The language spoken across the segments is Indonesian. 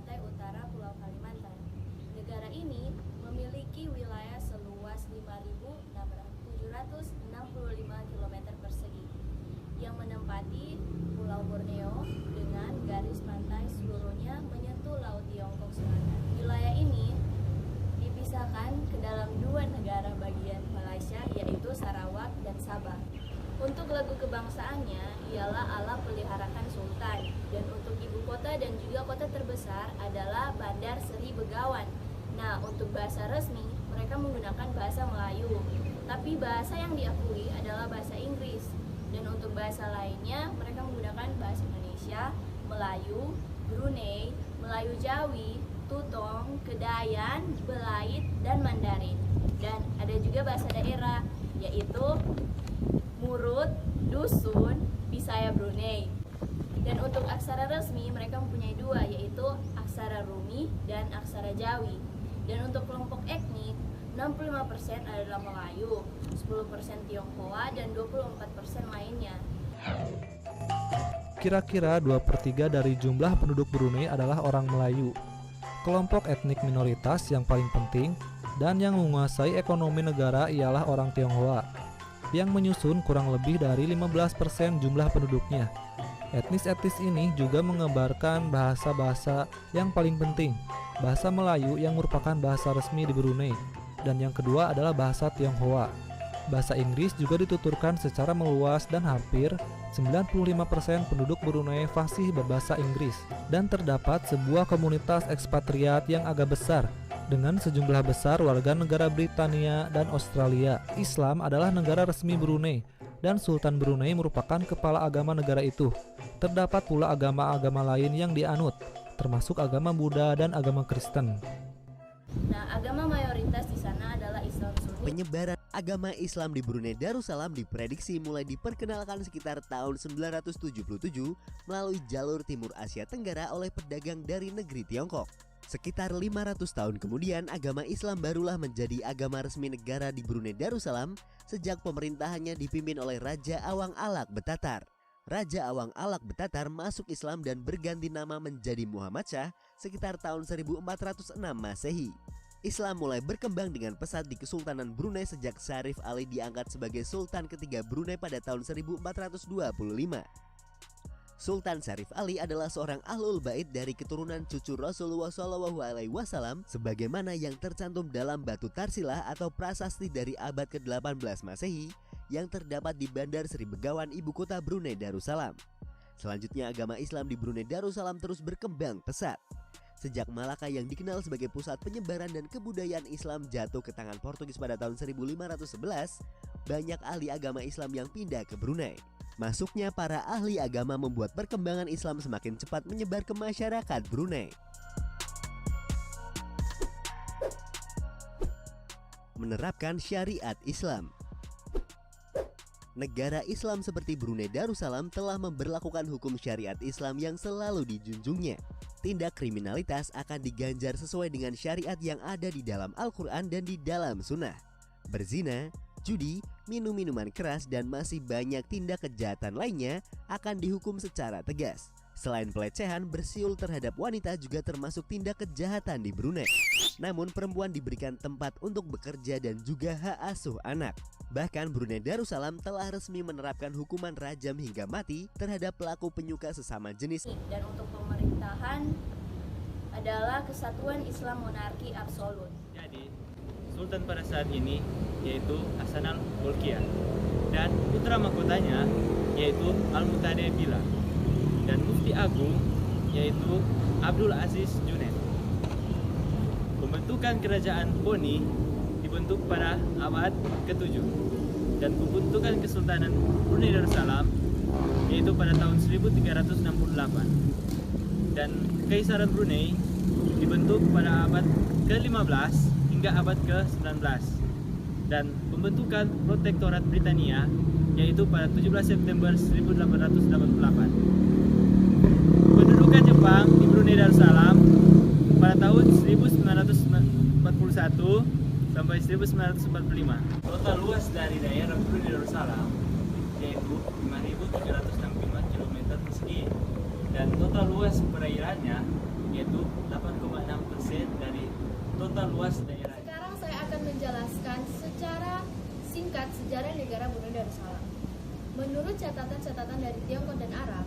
pantai utara Pulau Kalimantan. Negara ini memiliki wilayah seluas 5.765 km persegi yang menempati Pulau Borneo dengan garis pantai seluruhnya menyentuh Laut Tiongkok Selatan. Wilayah ini dipisahkan ke dalam dua negara bagian Malaysia, yaitu Sarawak dan Sabah. Untuk lagu kebangsaannya ialah Allah Peliharakan Sultan, dan untuk ibu kota dan juga kota terbesar adalah Bandar Seri Begawan. Nah, untuk bahasa resmi mereka menggunakan bahasa Melayu, tapi bahasa yang diakui adalah bahasa Inggris. Dan untuk bahasa lainnya mereka menggunakan bahasa Indonesia, Melayu, Brunei, Melayu Jawi, Tutong, Kedayan, Belait, dan Mandarin. Dan ada juga bahasa daerah, yaitu Murut, Dusun, Bisaya Brunei. Dan untuk aksara resmi mereka mempunyai dua, yaitu aksara Rumi dan aksara Jawi. Dan untuk kelompok etnik, 65% adalah Melayu, 10% Tionghoa, dan 24% lainnya. Kira-kira 2/3 dari jumlah penduduk Brunei adalah orang Melayu. Kelompok etnik minoritas yang paling penting dan yang menguasai ekonomi negara ialah orang Tionghoa, yang menyusun kurang lebih dari 15% jumlah penduduknya. Etnis-etnis ini juga mengembarkan bahasa-bahasa yang paling penting, bahasa Melayu yang merupakan bahasa resmi di Brunei, dan yang kedua adalah bahasa Tionghoa. Bahasa Inggris juga dituturkan secara meluas dan hampir 95% penduduk Brunei fasih berbahasa Inggris, dan terdapat sebuah komunitas ekspatriat yang agak besar dengan sejumlah besar warga negara Britania dan Australia. Islam adalah negara resmi Brunei dan Sultan Brunei merupakan kepala agama negara itu. Terdapat pula agama-agama lain yang dianut, termasuk agama Buddha dan agama Kristen. Nah, agama mayoritas di sana adalah Islam Sunni. Penyebaran agama Islam di Brunei Darussalam diprediksi mulai diperkenalkan sekitar tahun 977 melalui jalur Timur Asia Tenggara oleh pedagang dari negeri Tiongkok. Sekitar 500 tahun kemudian, agama Islam barulah menjadi agama resmi negara di Brunei Darussalam sejak pemerintahannya dipimpin oleh Raja Awang Alak Betatar. Raja Awang Alak Betatar masuk Islam dan berganti nama menjadi Muhammad Shah sekitar tahun 1406 Masehi. Islam mulai berkembang dengan pesat di Kesultanan Brunei sejak Syarif Ali diangkat sebagai Sultan ketiga Brunei pada tahun 1425. Sultan Syarif Ali adalah seorang ahlul bait dari keturunan cucu Rasulullah SAW sebagaimana yang tercantum dalam batu Tarsilah atau prasasti dari abad ke-18 Masehi yang terdapat di Bandar Seri Begawan, ibu kota Brunei Darussalam. Selanjutnya, agama Islam di Brunei Darussalam terus berkembang pesat. Sejak Malaka yang dikenal sebagai pusat penyebaran dan kebudayaan Islam jatuh ke tangan Portugis pada tahun 1511, banyak ahli agama Islam yang pindah ke Brunei. Masuknya para ahli agama membuat perkembangan Islam semakin cepat menyebar ke masyarakat Brunei. Menerapkan syariat Islam. Negara Islam seperti Brunei Darussalam telah memberlakukan hukum syariat Islam yang selalu dijunjungnya. Tindak kriminalitas akan diganjar sesuai dengan syariat yang ada di dalam Al-Quran dan di dalam Sunnah. Berzina, judi, minum minuman keras, dan masih banyak tindak kejahatan lainnya akan dihukum secara tegas. Selain pelecehan, bersiul terhadap wanita juga termasuk tindak kejahatan di Brunei. Namun perempuan diberikan tempat untuk bekerja dan juga hak asuh anak. Bahkan Brunei Darussalam telah resmi menerapkan hukuman rajam hingga mati terhadap pelaku penyuka sesama jenis. Dan untuk pemerintahan adalah kesatuan Islam monarki absolut. Jadi Sultan pada saat ini yaitu Hasan al-Bolkiah dan putra mahkotanya yaitu Al-Muqtadir Billah dan Mufti Agung yaitu Abdul Aziz Junaid. Pembentukan kerajaan Boni dibentuk pada abad ke-7 dan pembentukan Kesultanan Brunei Darussalam yaitu pada tahun 1368 dan Kekaisaran Brunei dibentuk pada abad ke-15 hingga abad ke-19 dan pembentukan Protektorat Britania yaitu pada 17 September 1888. Pendudukan Jepang di Brunei Darussalam pada tahun 1941 sampai 1945. Total luas dari daerah Brunei Darussalam yaitu 5.765 km persegi dan total luas perairannya yaitu 8,6% dari total luas daerah. Sekarang saya akan menjelaskan secara singkat sejarah negara Brunei Darussalam. Menurut catatan-catatan dari Tiongkok dan Arab,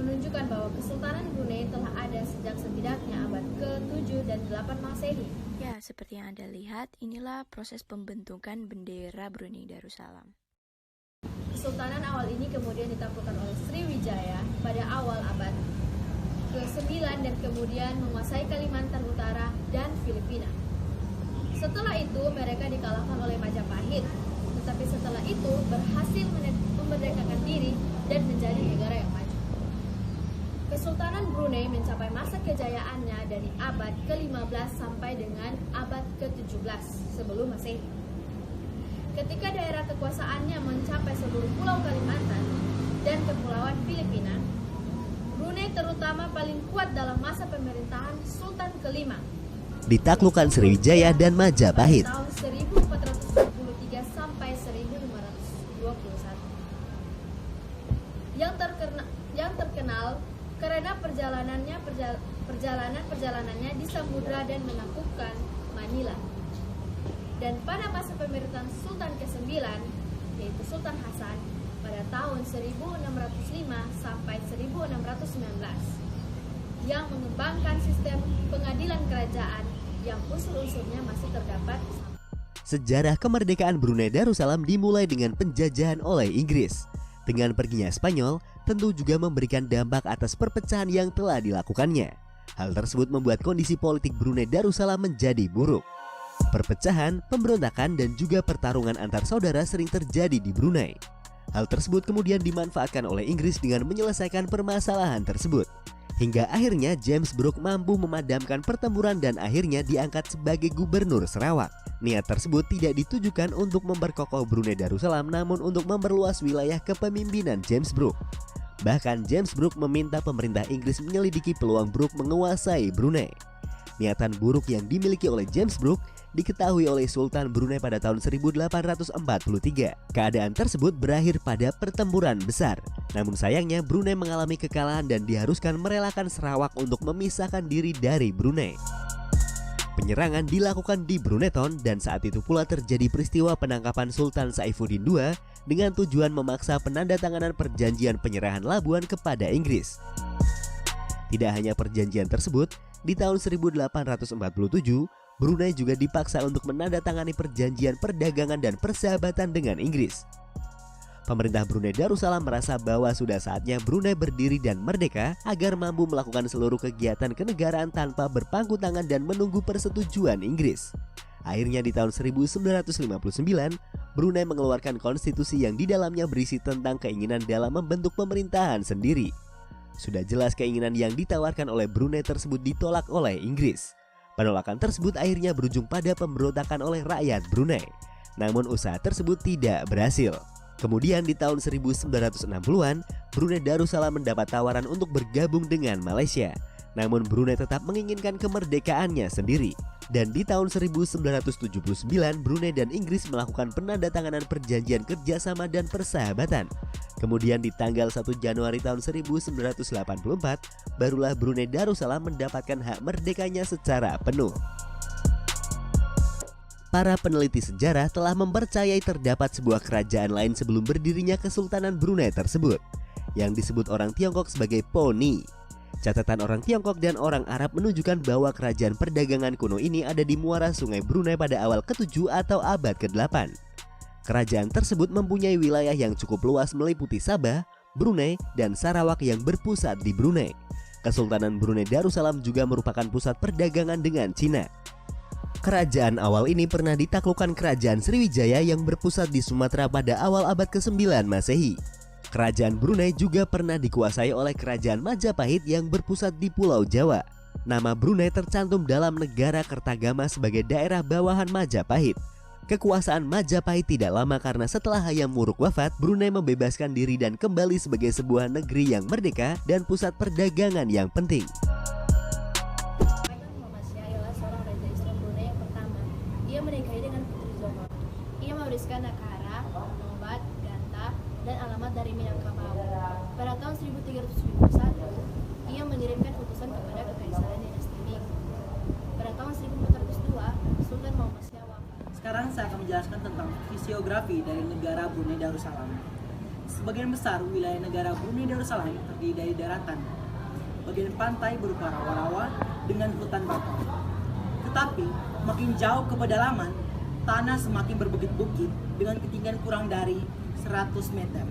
menunjukkan bahwa Kesultanan Brunei telah ada sejak setidaknya abad ke-7 dan 8 Masehi. Ya, seperti yang Anda lihat, inilah proses pembentukan bendera Brunei Darussalam. Kesultanan awal ini kemudian ditaklukkan oleh Sriwijaya pada awal abad ke-9 dan kemudian menguasai Kalimantan Utara dan Filipina. Setelah itu mereka dikalahkan oleh Majapahit, tetapi setelah itu berhasil memerdekakan diri dan menjadi negara yang maju. Kesultanan Brunei mencapai masa kejayaannya dari abad ke-15 sampai dengan abad ke-17 sebelum Masehi. Ketika daerah kekuasaannya mencapai seluruh pulau Kalimantan dan kepulauan Filipina, Brunei terutama paling kuat dalam masa pemerintahan Sultan kelima, Ditaklukkan Sriwijaya dan Majapahit. tahun 1423 sampai 1521. Yang terkenal karena perjalanannya di samudra dan menaklukkan Manila. Dan pada masa pemerintahan Sultan ke-9, yaitu Sultan Hasan, pada tahun 1605 sampai 1619, yang mengembangkan sistem pengadilan kerajaan yang unsur-unsurnya masih terdapat. Sejarah kemerdekaan Brunei Darussalam dimulai dengan penjajahan oleh Inggris. Dengan perginya Spanyol, tentu juga memberikan dampak atas perpecahan yang telah dilakukannya. Hal tersebut membuat kondisi politik Brunei Darussalam menjadi buruk. Perpecahan, pemberontakan, dan juga pertarungan antar saudara sering terjadi di Brunei. Hal tersebut kemudian dimanfaatkan oleh Inggris dengan menyelesaikan permasalahan tersebut. Hingga akhirnya James Brooke mampu memadamkan pertempuran dan akhirnya diangkat sebagai gubernur Sarawak. Niat tersebut tidak ditujukan untuk memperkokoh Brunei Darussalam, namun untuk memperluas wilayah kepemimpinan James Brooke. Bahkan James Brooke meminta pemerintah Inggris menyelidiki peluang Brooke menguasai Brunei. Niatan buruk yang dimiliki oleh James Brooke diketahui oleh Sultan Brunei pada tahun 1843. Keadaan tersebut berakhir pada pertempuran besar. Namun sayangnya Brunei mengalami kekalahan dan diharuskan merelakan Sarawak untuk memisahkan diri dari Brunei. Penyerangan dilakukan di Bruneiton dan saat itu pula terjadi peristiwa penangkapan Sultan Saifuddin II dengan tujuan memaksa penandatanganan perjanjian penyerahan Labuan kepada Inggris. Tidak hanya perjanjian tersebut, di tahun 1847 Brunei juga dipaksa untuk menandatangani perjanjian perdagangan dan persahabatan dengan Inggris. Pemerintah Brunei Darussalam merasa bahwa sudah saatnya Brunei berdiri dan merdeka agar mampu melakukan seluruh kegiatan kenegaraan tanpa berpangku tangan dan menunggu persetujuan Inggris. Akhirnya di tahun 1959, Brunei mengeluarkan konstitusi yang di dalamnya berisi tentang keinginan dalam membentuk pemerintahan sendiri. Sudah jelas keinginan yang ditawarkan oleh Brunei tersebut ditolak oleh Inggris. Penolakan tersebut akhirnya berujung pada pemberontakan oleh rakyat Brunei. Namun usaha tersebut tidak berhasil. Kemudian di tahun 1960-an, Brunei Darussalam mendapat tawaran untuk bergabung dengan Malaysia. Namun Brunei tetap menginginkan kemerdekaannya sendiri. Dan di tahun 1979, Brunei dan Inggris melakukan penandatanganan perjanjian kerjasama dan persahabatan. Kemudian di tanggal 1 Januari tahun 1984, barulah Brunei Darussalam mendapatkan hak merdekanya secara penuh. Para peneliti sejarah telah mempercayai terdapat sebuah kerajaan lain sebelum berdirinya Kesultanan Brunei tersebut, yang disebut orang Tiongkok sebagai Poni. Catatan orang Tiongkok dan orang Arab menunjukkan bahwa kerajaan perdagangan kuno ini ada di muara sungai Brunei pada awal ke-7 atau abad ke-8. Kerajaan tersebut mempunyai wilayah yang cukup luas meliputi Sabah, Brunei, dan Sarawak yang berpusat di Brunei. Kesultanan Brunei Darussalam juga merupakan pusat perdagangan dengan Cina. Kerajaan awal ini pernah ditaklukkan kerajaan Sriwijaya yang berpusat di Sumatera pada awal abad ke-9 Masehi. Kerajaan Brunei juga pernah dikuasai oleh kerajaan Majapahit yang berpusat di Pulau Jawa. Nama Brunei tercantum dalam negara Kertagama sebagai daerah bawahan Majapahit. Kekuasaan Majapahit tidak lama karena setelah Hayam Wuruk wafat, Brunei membebaskan diri dan kembali sebagai sebuah negeri yang merdeka dan pusat perdagangan yang penting. Muhammad Syah adalah seorang raja Islam Brunei yang pertama. Ia menikahi dengan putri Zohor. Ia mewariskan Nakara, Nobat, Ganta, dan alamat dari Minangkabau. Pada tahun 1371, ia mengirimkan utusan kepada Kekaisaran menjelaskan tentang fisiografi dari negara Brunei Darussalam. Sebagian besar wilayah negara Brunei Darussalam terdiri dari daratan. Bagian pantai berupa rawa-rawa dengan hutan bakau. Tetapi, makin jauh ke pedalaman, tanah semakin berbukit-bukit dengan ketinggian kurang dari 100 meter.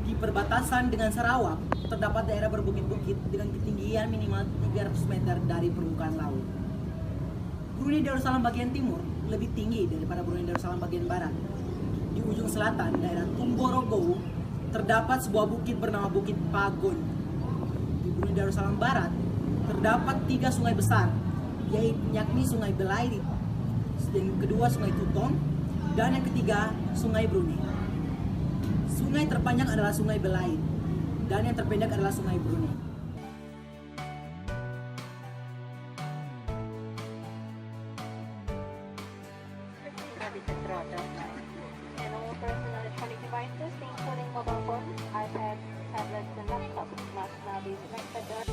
Di perbatasan dengan Sarawak, terdapat daerah berbukit-bukit dengan ketinggian minimal 300 meter dari permukaan laut. Brunei Darussalam bagian timur lebih tinggi daripada Brunei Darussalam bagian barat. Di ujung selatan, daerah Tumborogo, terdapat sebuah bukit bernama Bukit Pagon. Di Brunei Darussalam barat, terdapat 3 sungai besar, yakni Sungai Belait, yang kedua Sungai Tutong, dan yang ketiga Sungai Brunei. Sungai terpanjang adalah Sungai Belait, dan yang terpendek adalah Sungai Brunei. And all personal electronic devices, including mobile phones, iPads, tablets, and laptops, must now be connected.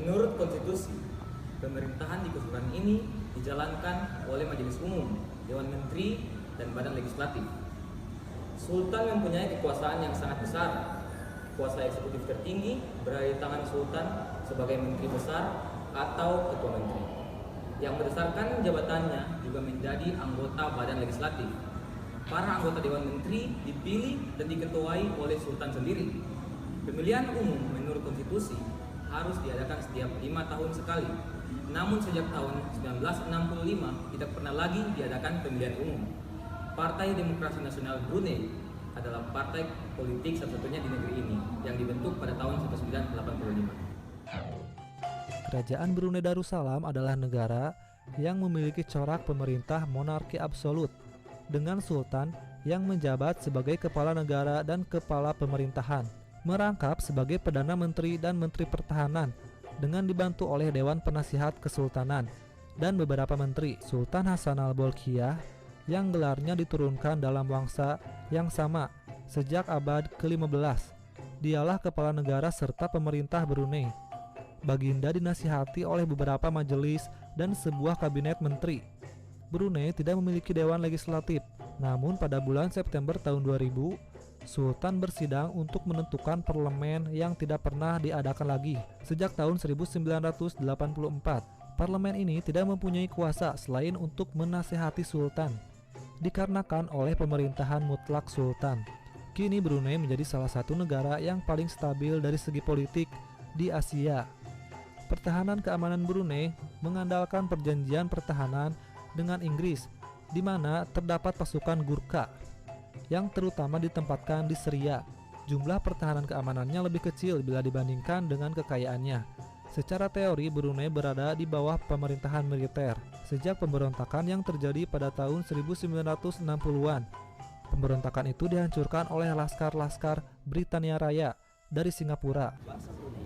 Menurut konstitusi, pemerintahan di keseluruhan ini dijalankan oleh Majelis Umum, Dewan Menteri, dan Badan Legislatif. Sultan mempunyai kekuasaan yang sangat besar. Kuasa eksekutif tertinggi berada di tangan Sultan sebagai Menteri Besar atau Ketua Menteri, yang berdasarkan jabatannya juga menjadi anggota Badan Legislatif. Para anggota Dewan Menteri dipilih dan diketuai oleh Sultan sendiri. Pemilihan umum menurut konstitusi harus diadakan setiap 5 tahun sekali. Namun sejak tahun 1965 tidak pernah lagi diadakan pemilihan umum. Partai Demokrasi Nasional Brunei adalah partai politik satu-satunya di negeri ini yang dibentuk pada tahun 1985. Kerajaan Brunei Darussalam adalah negara yang memiliki corak pemerintah monarki absolut dengan sultan yang menjabat sebagai kepala negara dan kepala pemerintahan, merangkap sebagai Perdana Menteri dan Menteri Pertahanan dengan dibantu oleh Dewan Penasihat Kesultanan dan beberapa menteri. Sultan Hassanal Bolkiah yang gelarnya diturunkan dalam wangsa yang sama sejak abad ke-15. Dialah kepala negara serta pemerintah Brunei. Baginda dinasihati oleh beberapa majelis dan sebuah kabinet menteri. Brunei tidak memiliki dewan legislatif, namun pada bulan September tahun 2000 Sultan bersidang untuk menentukan parlemen yang tidak pernah diadakan lagi sejak tahun 1984. Parlemen ini tidak mempunyai kuasa selain untuk menasihati Sultan, dikarenakan oleh pemerintahan mutlak Sultan. Kini Brunei menjadi salah satu negara yang paling stabil dari segi politik di Asia. Pertahanan keamanan Brunei mengandalkan perjanjian pertahanan dengan Inggris, di mana terdapat pasukan Gurkha yang terutama ditempatkan di Seria. Jumlah pertahanan keamanannya lebih kecil bila dibandingkan dengan kekayaannya. Secara teori, Brunei berada di bawah pemerintahan militer sejak pemberontakan yang terjadi pada tahun 1960-an. Pemberontakan itu dihancurkan oleh laskar-laskar Britania Raya dari Singapura. Bahasa Brunei.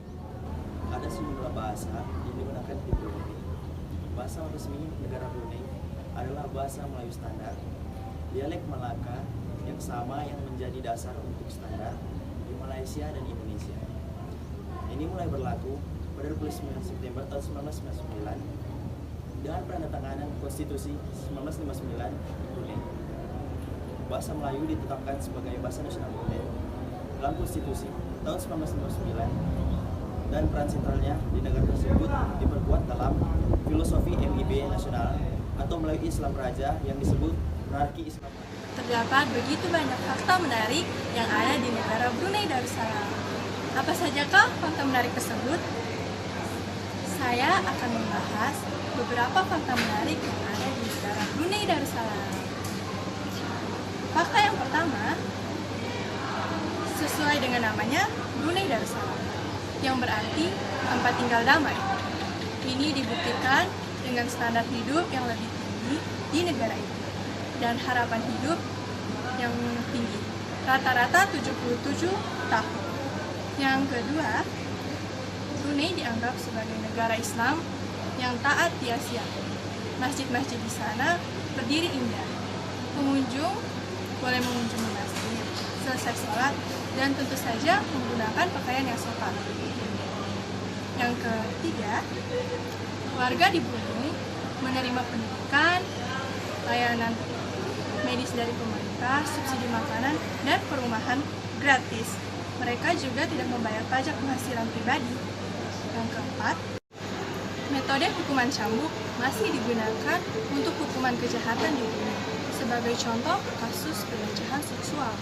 Ada sejumlah bahasa yang digunakan di Brunei. Bahasa resmi negara Brunei adalah bahasa Melayu standar. Dialek Melaka yang sama yang menjadi dasar untuk standar, di mana Malaysia dan Indonesia. Ini mulai berlaku pada 29 September tahun 1999 dengan penandatanganan Konstitusi 1959 Brunei. Bahasa Melayu ditetapkan sebagai bahasa nasional Brunei dalam Konstitusi tahun 1959 dan peran sentralnya di negara tersebut diperkuat dalam filosofi MIB nasional atau Melayu Islam Raja yang disebut monarki Islam. Terdapat begitu banyak fakta menarik yang ada di negara Brunei Darussalam. Apa sajakah fakta menarik tersebut? Saya akan membahas beberapa fakta menarik yang ada di negara Brunei Darussalam. Fakta yang pertama, sesuai dengan namanya Brunei Darussalam, yang berarti tempat tinggal damai. Ini dibuktikan dengan standar hidup yang lebih tinggi di negara itu dan harapan hidup yang tinggi, rata-rata 77 tahun. Yang kedua, Brunei dianggap sebagai negara Islam yang taat di Asia. Masjid-masjid di sana berdiri indah. Pengunjung boleh mengunjungi masjid, selesai sholat, dan tentu saja menggunakan pakaian yang sopan. Yang ketiga, warga di Brunei menerima pendidikan, layanan medis dari pemerintah, subsidi makanan, dan perumahan gratis. Mereka juga tidak membayar pajak penghasilan pribadi. Yang keempat, metode hukuman cambuk masih digunakan untuk hukuman kejahatan di Brunei. Sebagai contoh, kasus pelecehan seksual.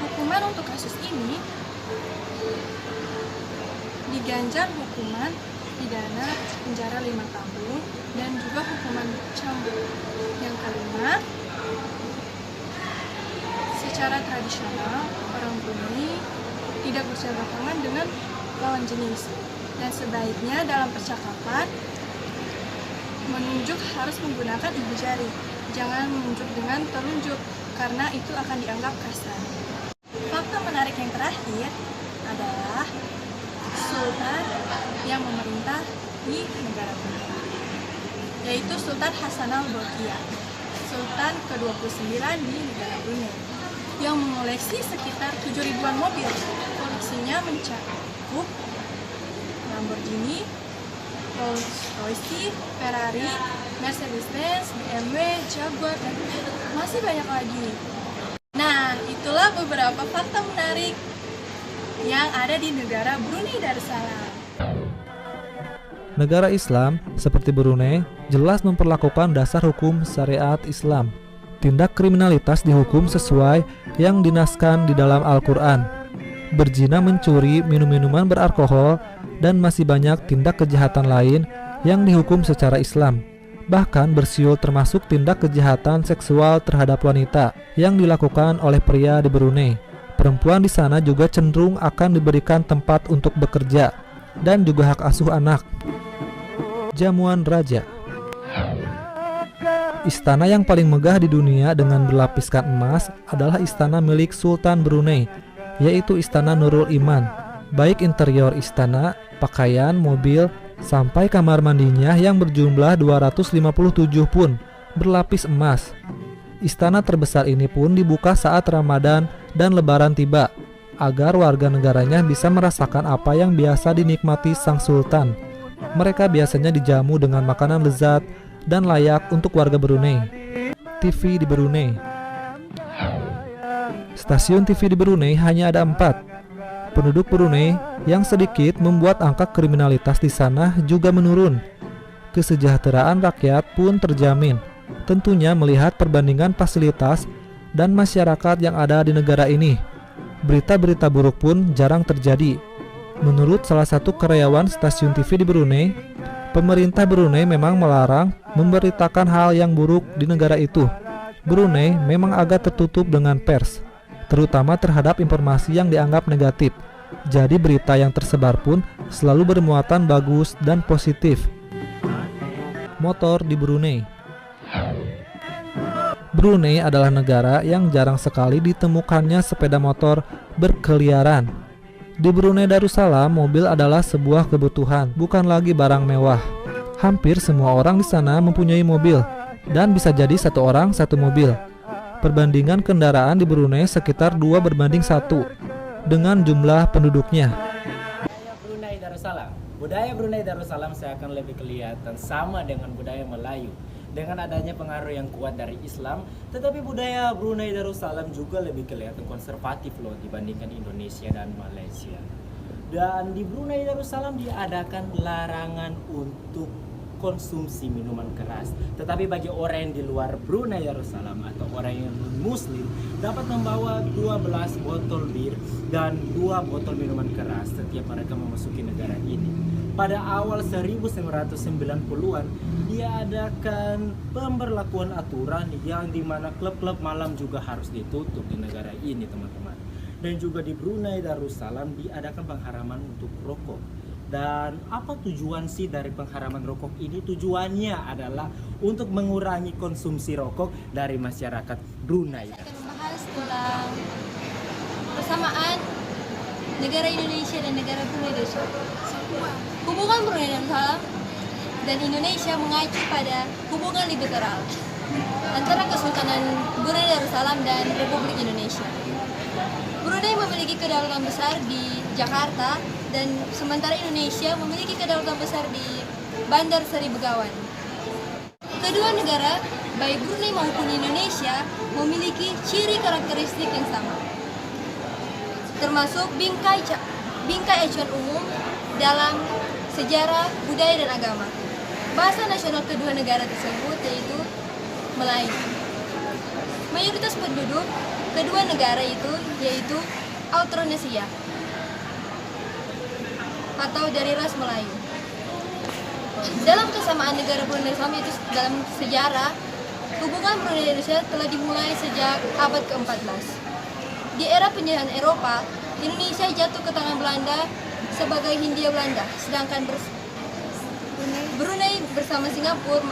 Hukuman untuk kasus ini diganjar hukuman pidana penjara 5 tahun dan juga hukuman cambuk. Yang kelima, secara tradisional orang Brunei tidak berjabat tangan dengan lawan jenis, dan sebaiknya dalam percakapan menunjuk harus menggunakan ibu jari, jangan menunjuk dengan telunjuk karena itu akan dianggap kasar. Fakta menarik yang terakhir adalah Sultan yang memerintah di negara Brunei, yaitu Sultan Hassanal Bolkiah, Sultan ke-29 di negara Brunei, yang mengoleksi sekitar 7.000-an mobil. Koleksinya mencakup Lamborghini, Rolls-Royce, Ferrari, Mercedes-Benz, BMW, Jaguar, dan masih banyak lagi. Nah, itulah beberapa fakta menarik yang ada di negara Brunei Darussalam. Negara Islam seperti Brunei jelas memperlakukan dasar hukum syariat Islam. Tindak kriminalitas dihukum sesuai yang dinaskan di dalam Al-Quran. Berzina, mencuri, minum minuman beralkohol, dan masih banyak tindak kejahatan lain yang dihukum secara Islam. Bahkan bersiul termasuk tindak kejahatan seksual terhadap wanita yang dilakukan oleh pria di Brunei. Perempuan di sana juga cenderung akan diberikan tempat untuk bekerja dan juga hak asuh anak. Jamuan Raja. Istana yang paling megah di dunia dengan berlapiskan emas adalah istana milik Sultan Brunei, yaitu Istana Nurul Iman. Baik interior istana, pakaian, mobil, sampai kamar mandinya yang berjumlah 257 pun berlapis emas. Istana terbesar ini pun dibuka saat Ramadan dan Lebaran tiba, agar warga negaranya bisa merasakan apa yang biasa dinikmati sang sultan. Mereka biasanya dijamu dengan makanan lezat dan layak untuk warga Brunei. TV di Brunei. Stasiun TV di Brunei hanya ada 4. Penduduk Brunei yang sedikit membuat angka kriminalitas di sana juga menurun. Kesejahteraan rakyat pun terjamin. Tentunya melihat perbandingan fasilitas dan masyarakat yang ada di negara ini. Berita-berita buruk pun jarang terjadi. Menurut salah satu karyawan stasiun TV di Brunei, pemerintah Brunei memang melarang memberitakan hal yang buruk di negara itu. Brunei memang agak tertutup dengan pers, terutama terhadap informasi yang dianggap negatif. Jadi berita yang tersebar pun selalu bermuatan bagus dan positif. Motor di Brunei. Brunei adalah negara yang jarang sekali ditemukannya sepeda motor berkeliaran. Di Brunei Darussalam, mobil adalah sebuah kebutuhan, bukan lagi barang mewah. Hampir semua orang di sana mempunyai mobil, dan bisa jadi satu orang satu mobil. Perbandingan kendaraan di Brunei sekitar 2:1. dengan jumlah penduduknya. Brunei Darussalam. Budaya Brunei Darussalam seakan lebih kelihatan sama dengan budaya Melayu. Dengan adanya pengaruh yang kuat dari Islam, tetapi budaya Brunei Darussalam juga lebih kelihatan konservatif loh dibandingkan Indonesia dan Malaysia. Dan di Brunei Darussalam diadakan larangan untuk konsumsi minuman keras. Tetapi bagi orang yang di luar Brunei Darussalam atau orang yang non-muslim dapat membawa 12 botol bir dan 2 botol minuman keras setiap mereka memasuki negara ini. Pada awal 1990-an diadakan pemberlakuan aturan yang dimana klub-klub malam juga harus ditutup di negara ini, teman-teman. Dan juga di Brunei Darussalam diadakan pengharaman untuk rokok. Dan apa tujuan sih dari pengharaman rokok ini? Tujuannya adalah untuk mengurangi konsumsi rokok dari masyarakat Brunei. Saya akan membahas tentang persamaan negara Indonesia dan negara Brunei Darussalam. Hubungan Brunei Darussalam dan Indonesia mengacu pada hubungan bilateral antara Kesultanan Brunei Darussalam dan Republik Indonesia. Brunei memiliki kedaulatan besar di Jakarta dan sementara Indonesia memiliki kedaulatan besar di Bandar Seri Begawan. Kedua negara, baik Brunei maupun Indonesia, memiliki ciri karakteristik yang sama, termasuk bingkai acuan umum dalam sejarah, budaya, dan agama. Bahasa nasional kedua negara tersebut yaitu Melayu. Mayoritas penduduk kedua negara itu yaitu Austronesia atau dari ras Melayu. Dalam kesamaan negara Brunei Darussalam itu dalam sejarah, hubungan Brunei dan Indonesia telah dimulai sejak abad ke-14. Di era penjajahan Eropa, Indonesia jatuh ke tangan Belanda sebagai Hindia Belanda, sedangkan Brunei bersama Singapura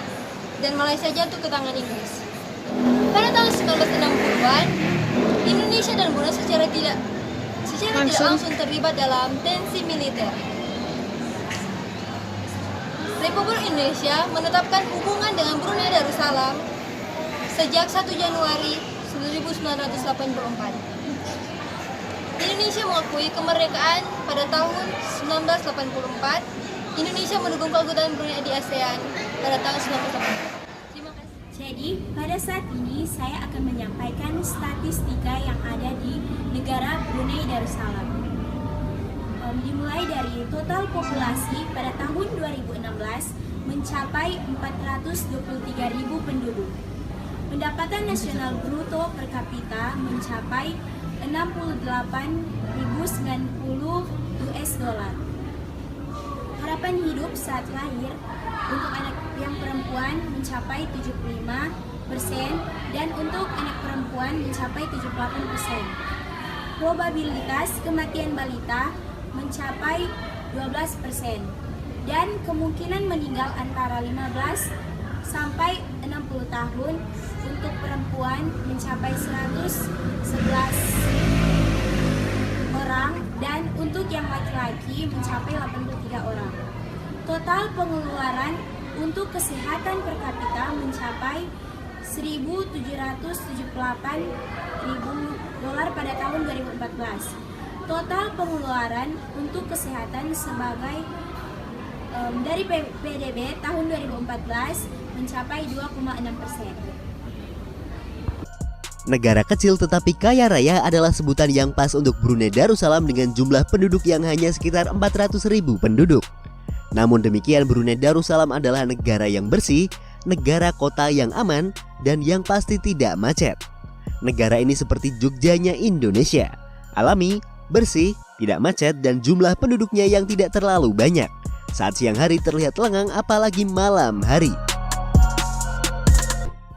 dan Malaysia jatuh ke tangan Inggris. Pada tahun 1960-an, Indonesia dan Brunei secara tidak langsung terlibat dalam tensi militer. Republik Indonesia menetapkan hubungan dengan Brunei Darussalam sejak 1 Januari 1984. Indonesia mengakui kemerdekaan pada tahun 1984. Indonesia mendukung keanggotaan Brunei di ASEAN pada tahun 1984. Terima kasih. Jadi, pada saat ini saya akan menyampaikan statistika yang ada di negara Brunei Darussalam. Dimulai dari total populasi pada tahun 2016 mencapai 423.000 penduduk. Pendapatan nasional bruto per kapita mencapai 68.090 US dollar. Harapan hidup saat lahir untuk anak yang perempuan mencapai 75% dan untuk anak perempuan mencapai 78%. Probabilitas kematian balita mencapai 12% dan kemungkinan meninggal antara 15 sampai 60 tahun untuk perempuan mencapai 111 orang dan untuk yang laki-laki mencapai 83 orang. Total pengeluaran untuk kesehatan per kapita mencapai 1.778.000 dolar pada tahun 2014. Total pengeluaran untuk kesehatan sebagai dari PDB tahun 2014 mencapai 2,6%. Negara kecil tetapi kaya raya adalah sebutan yang pas untuk Brunei Darussalam dengan jumlah penduduk yang hanya sekitar 400.000 penduduk. Namun demikian, Brunei Darussalam adalah negara yang bersih, negara kota yang aman, dan yang pasti tidak macet. Negara ini seperti Jogjanya Indonesia, alami, bersih, tidak macet, dan jumlah penduduknya yang tidak terlalu banyak. Saat siang hari terlihat lengang, apalagi malam hari.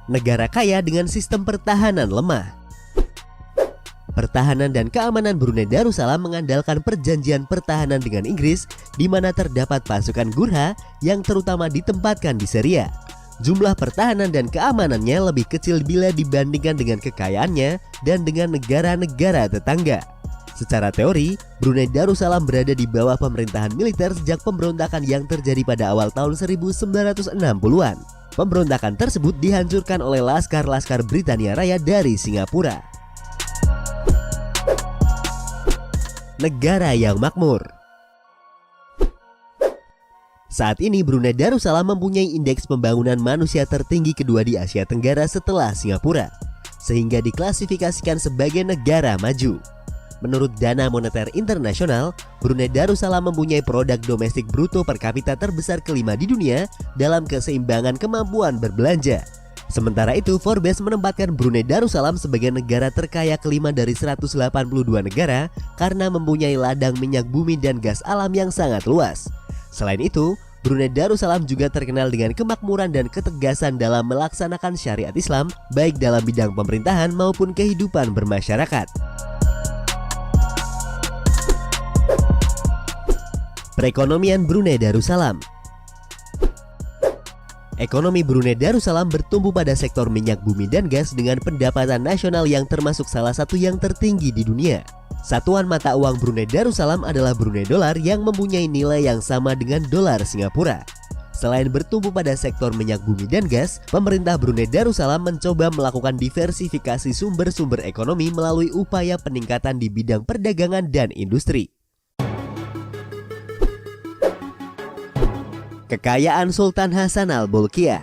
Negara kaya dengan sistem pertahanan lemah. Pertahanan dan keamanan Brunei Darussalam mengandalkan perjanjian pertahanan dengan Inggris, di mana terdapat pasukan Gurkha yang terutama ditempatkan di Syria. Jumlah pertahanan dan keamanannya lebih kecil bila dibandingkan dengan kekayaannya dan dengan negara-negara tetangga. Secara teori, Brunei Darussalam berada di bawah pemerintahan militer sejak pemberontakan yang terjadi pada awal tahun 1960-an. Pemberontakan tersebut dihancurkan oleh laskar-laskar Britania Raya dari Singapura. negara yang makmur. Saat ini Brunei Darussalam mempunyai indeks pembangunan manusia tertinggi kedua di Asia Tenggara setelah Singapura, sehingga diklasifikasikan sebagai negara maju. Menurut Dana Moneter Internasional, Brunei Darussalam mempunyai produk domestik bruto per kapita terbesar kelima di dunia dalam keseimbangan kemampuan berbelanja. Sementara itu, Forbes menempatkan Brunei Darussalam sebagai negara terkaya kelima dari 182 negara karena mempunyai ladang minyak bumi dan gas alam yang sangat luas. Selain itu, Brunei Darussalam juga terkenal dengan kemakmuran dan ketegasan dalam melaksanakan syariat Islam, baik dalam bidang pemerintahan maupun kehidupan bermasyarakat. Perekonomian Brunei Darussalam. Ekonomi Brunei Darussalam bertumbuh pada sektor minyak bumi dan gas dengan pendapatan nasional yang termasuk salah satu yang tertinggi di dunia. Satuan mata uang Brunei Darussalam adalah Brunei Dolar yang mempunyai nilai yang sama dengan dolar Singapura. Selain bertumbuh pada sektor minyak bumi dan gas, pemerintah Brunei Darussalam mencoba melakukan diversifikasi sumber-sumber ekonomi melalui upaya peningkatan di bidang perdagangan dan industri. Kekayaan Sultan Hasan Al-Bolkiah.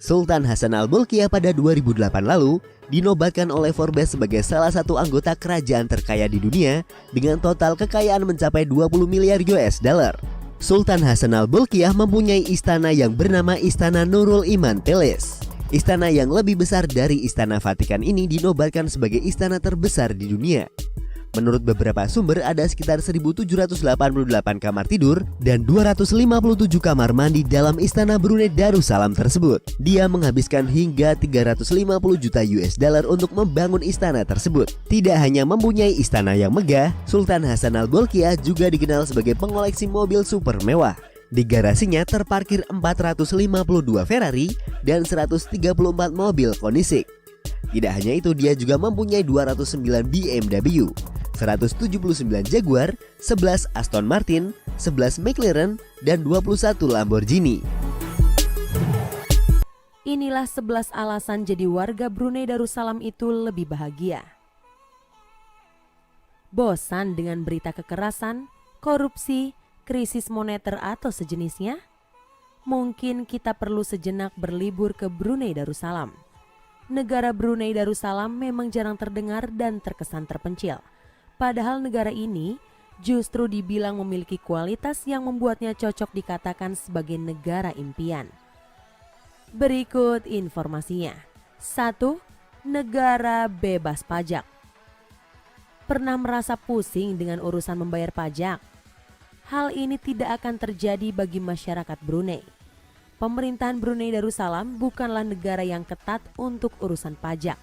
Sultan Hasan Al-Bolkiah pada 2008 lalu dinobatkan oleh Forbes sebagai salah satu anggota kerajaan terkaya di dunia dengan total kekayaan mencapai 20 miliar US dollar. Sultan Hasan Al-Bolkiah mempunyai istana yang bernama Istana Nurul Iman Palace. Istana yang lebih besar dari Istana Vatikan ini dinobatkan sebagai istana terbesar di dunia. Menurut beberapa sumber ada sekitar 1.788 kamar tidur dan 257 kamar mandi dalam istana Brunei Darussalam tersebut. Dia menghabiskan hingga 350 juta US dollar untuk membangun istana tersebut. Tidak hanya mempunyai istana yang megah, Sultan Hasan Al-Bolkiah juga dikenal sebagai pengoleksi mobil super mewah. Di garasinya terparkir 452 Ferrari dan 134 mobil Koenigsegg. Tidak hanya itu, dia juga mempunyai 209 BMW, 179 Jaguar, 11 Aston Martin, 11 McLaren, dan 21 Lamborghini. Inilah 11 alasan jadi warga Brunei Darussalam itu lebih bahagia. Bosan dengan berita kekerasan, korupsi, krisis moneter atau sejenisnya? Mungkin kita perlu sejenak berlibur ke Brunei Darussalam. Negara Brunei Darussalam memang jarang terdengar dan terkesan terpencil. Padahal negara ini justru dibilang memiliki kualitas yang membuatnya cocok dikatakan sebagai negara impian. Berikut informasinya. 1. Negara bebas pajak. Pernah merasa pusing dengan urusan membayar pajak? Hal ini tidak akan terjadi bagi masyarakat Brunei. Pemerintahan Brunei Darussalam bukanlah negara yang ketat untuk urusan pajak.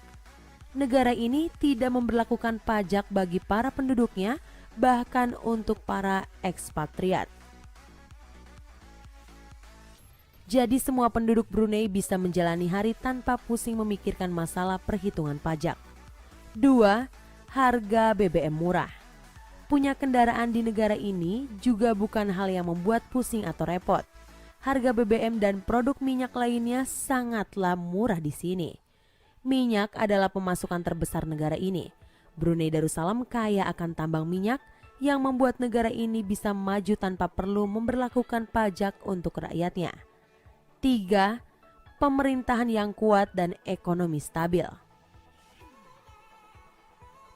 Negara ini tidak memberlakukan pajak bagi para penduduknya, bahkan untuk para ekspatriat. Jadi semua penduduk Brunei bisa menjalani hari tanpa pusing memikirkan masalah perhitungan pajak. 2. Harga BBM murah. Punya kendaraan di negara ini juga bukan hal yang membuat pusing atau repot. Harga BBM dan produk minyak lainnya sangatlah murah di sini. Minyak adalah pemasukan terbesar negara ini. Brunei Darussalam kaya akan tambang minyak yang membuat negara ini bisa maju tanpa perlu memberlakukan pajak untuk rakyatnya. 3. Pemerintahan yang kuat dan ekonomi stabil.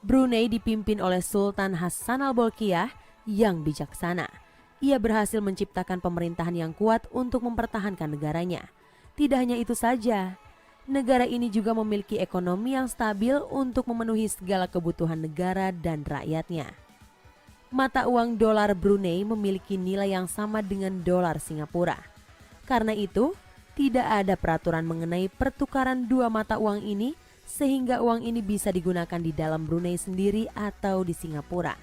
Brunei dipimpin oleh Sultan Hasan Al-Bolkiah yang bijaksana. Ia berhasil menciptakan pemerintahan yang kuat untuk mempertahankan negaranya. Tidak hanya itu saja, negara ini juga memiliki ekonomi yang stabil untuk memenuhi segala kebutuhan negara dan rakyatnya. Mata uang dolar Brunei memiliki nilai yang sama dengan dolar Singapura. Karena itu, tidak ada peraturan mengenai pertukaran dua mata uang ini, sehingga uang ini bisa digunakan di dalam Brunei sendiri atau di Singapura.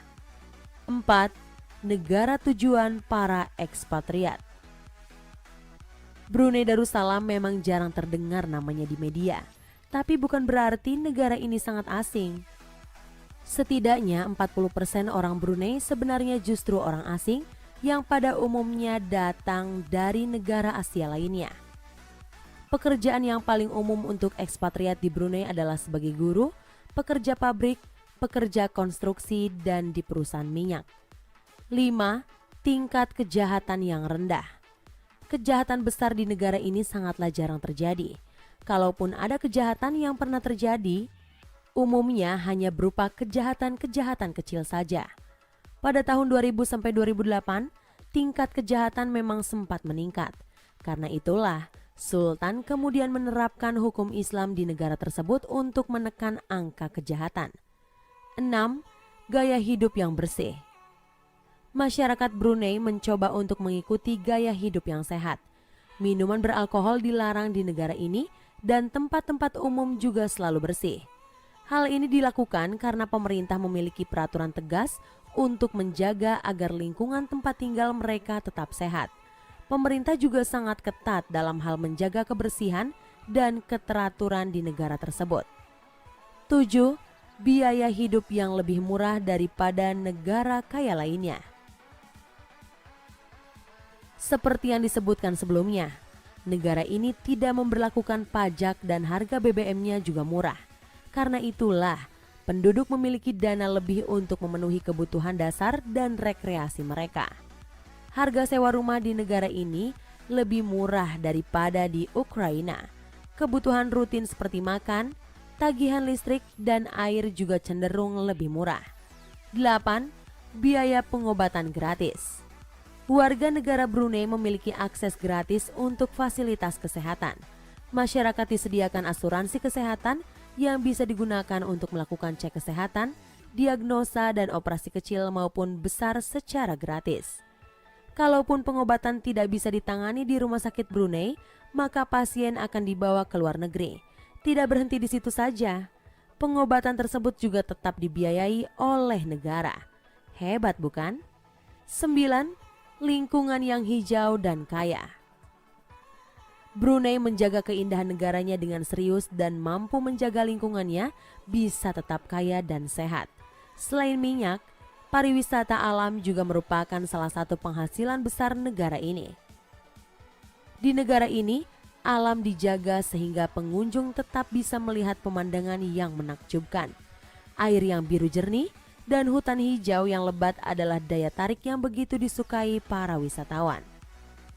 4. Negara tujuan para ekspatriat. Brunei Darussalam memang jarang terdengar namanya di media, tapi bukan berarti negara ini sangat asing. Setidaknya 40% orang Brunei sebenarnya justru orang asing yang pada umumnya datang dari negara Asia lainnya. Pekerjaan yang paling umum untuk ekspatriat di Brunei adalah sebagai guru, pekerja pabrik, pekerja konstruksi, dan di perusahaan minyak. 5. Tingkat kejahatan yang rendah. Kejahatan besar di negara ini sangatlah jarang terjadi. Kalaupun ada kejahatan yang pernah terjadi, umumnya hanya berupa kejahatan-kejahatan kecil saja. Pada tahun 2000 sampai 2008, tingkat kejahatan memang sempat meningkat. Karena itulah, Sultan kemudian menerapkan hukum Islam di negara tersebut untuk menekan angka kejahatan. 6. Gaya hidup yang bersih. Masyarakat Brunei mencoba untuk mengikuti gaya hidup yang sehat. Minuman beralkohol dilarang di negara ini dan tempat-tempat umum juga selalu bersih. Hal ini dilakukan karena pemerintah memiliki peraturan tegas untuk menjaga agar lingkungan tempat tinggal mereka tetap sehat. Pemerintah juga sangat ketat dalam hal menjaga kebersihan dan keteraturan di negara tersebut. 7. Biaya hidup yang lebih murah daripada negara kaya lainnya. Seperti yang disebutkan sebelumnya, negara ini tidak memberlakukan pajak dan harga BBM-nya juga murah. Karena itulah, penduduk memiliki dana lebih untuk memenuhi kebutuhan dasar dan rekreasi mereka. Harga sewa rumah di negara ini lebih murah daripada di Ukraina. Kebutuhan rutin seperti makan, tagihan listrik, dan air juga cenderung lebih murah. 8. Biaya pengobatan gratis. Warga negara Brunei memiliki akses gratis untuk fasilitas kesehatan. Masyarakat disediakan asuransi kesehatan yang bisa digunakan untuk melakukan cek kesehatan, diagnosa, dan operasi kecil maupun besar secara gratis. Kalaupun pengobatan tidak bisa ditangani di rumah sakit Brunei, maka pasien akan dibawa ke luar negeri. Tidak berhenti di situ saja, pengobatan tersebut juga tetap dibiayai oleh negara. Hebat bukan? 9. Lingkungan yang hijau dan kaya. Brunei menjaga keindahan negaranya dengan serius dan mampu menjaga lingkungannya bisa tetap kaya dan sehat. Selain minyak, pariwisata alam juga merupakan salah satu penghasilan besar negara ini. Di negara ini, alam dijaga sehingga pengunjung tetap bisa melihat pemandangan yang menakjubkan. Air yang biru jernih dan hutan hijau yang lebat adalah daya tarik yang begitu disukai para wisatawan.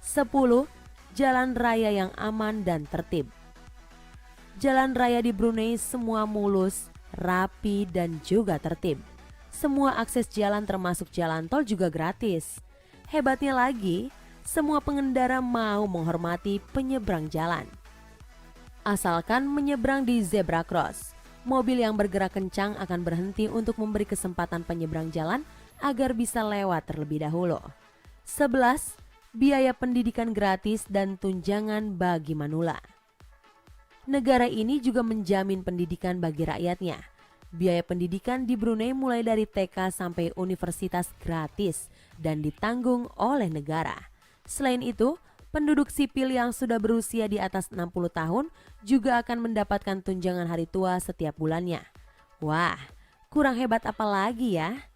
10. Jalan raya yang aman dan tertib. Jalan raya di Brunei semua mulus, rapi, dan juga tertib. Semua akses jalan termasuk jalan tol juga gratis. Hebatnya lagi, semua pengendara mau menghormati penyeberang jalan. Asalkan menyeberang di zebra cross, mobil yang bergerak kencang akan berhenti untuk memberi kesempatan penyeberang jalan agar bisa lewat terlebih dahulu. 11. Biaya pendidikan gratis dan tunjangan bagi manula. Negara ini juga menjamin pendidikan bagi rakyatnya. Biaya pendidikan di Brunei mulai dari TK sampai universitas gratis dan ditanggung oleh negara. Selain itu, penduduk sipil yang sudah berusia di atas 60 tahun juga akan mendapatkan tunjangan hari tua setiap bulannya. Wah, kurang hebat apa lagi ya?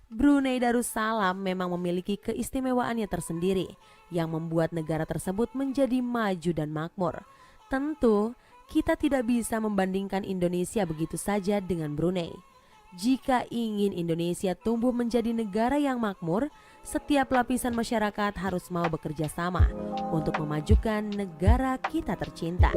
Brunei Darussalam memang memiliki keistimewaannya tersendiri yang membuat negara tersebut menjadi maju dan makmur. Tentu, kita tidak bisa membandingkan Indonesia begitu saja dengan Brunei. Jika ingin Indonesia tumbuh menjadi negara yang makmur, setiap lapisan masyarakat harus mau bekerja sama untuk memajukan negara kita tercinta.